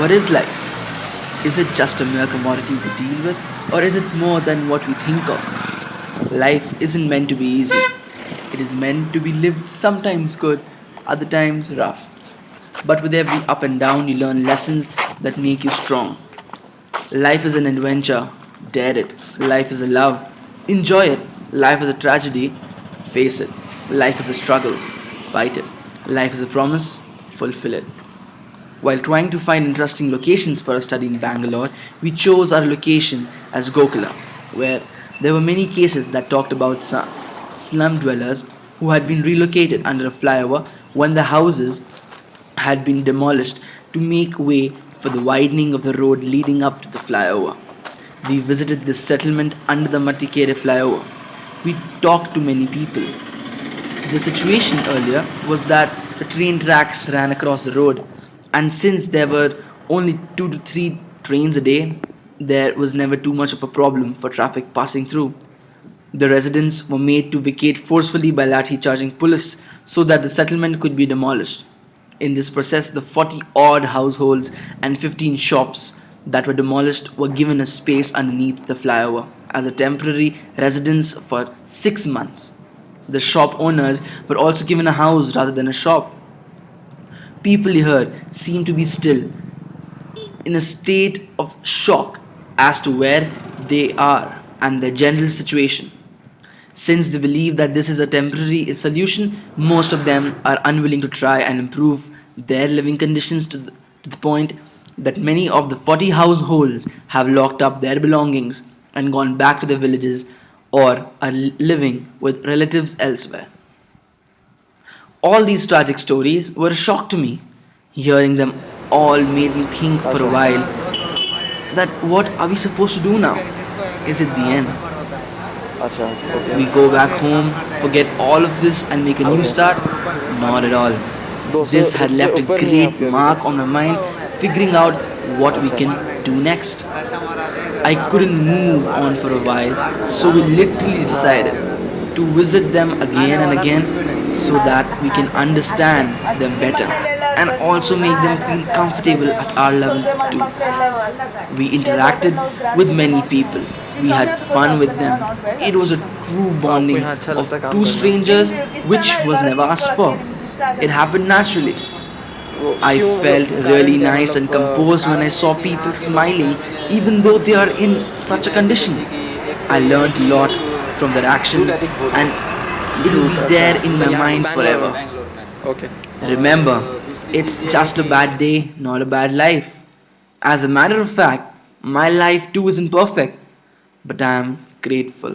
What is life? Is it just a mere commodity we deal with, or is it more than what we think of? Life isn't meant to be easy. It is meant to be lived sometimes good, other times rough. But with every up and down, you learn lessons that make you strong. Life is an adventure. Dare it. Life is a love. Enjoy it. Life is a tragedy. Face it. Life is a struggle. Fight it. Life is a promise. Fulfill it. While trying to find interesting locations for a study in Bangalore, we chose our location as Gokula, where there were many cases that talked about slum dwellers who had been relocated under a flyover when the houses had been demolished to make way for the widening of the road leading up to the flyover. We visited this settlement under the Matikere flyover. We talked to many people. The situation earlier was that the train tracks ran across the road, and since there were only 2 to 3 trains a day, there was never too much of a problem for traffic passing through. The residents were made to vacate forcefully by lathi charging police so that the settlement could be demolished. In this process, the 40 odd households and 15 shops that were demolished were given a space underneath the flyover as a temporary residence for 6 months. The shop owners were also given a house rather than a shop. People here seem to be still in a state of shock as to where they are and their general situation. Since they believe that this is a temporary solution, most of them are unwilling to try and improve their living conditions to the point that many of the 40 households have locked up their belongings and gone back to their villages or are living with relatives elsewhere. All these tragic stories were a shock to me. Hearing them all made me think for a while that what are we supposed to do now? Is it the end? अच्छा okay We go back home, forget all of this and make a new start? Not at all. 200 This had से left a ऊपर नहीं है great आपके अभी mark on my mind, figuring out what we can do next. I couldn't move on for a while, so we literally decided to visit them again and again so that we can understand them better and also make them feel comfortable at our level too. We interacted with many people. We had fun with them. It was a true तो आपको bonding यहाँ अच्छा of लगता है काम two करना strangers which was never asked for. It happened naturally. वो I क्यों felt मतलब really कारण क्या nice and composed when I saw people smiling even though they are in such a condition. I learned a lot from their actions and it will झूठ be अच्छा there in my यहाँ mind Bangalore forever. में okay Remember, it's just a bad day, not a bad life. As a matter of fact, my life too isn't perfect, but I am grateful.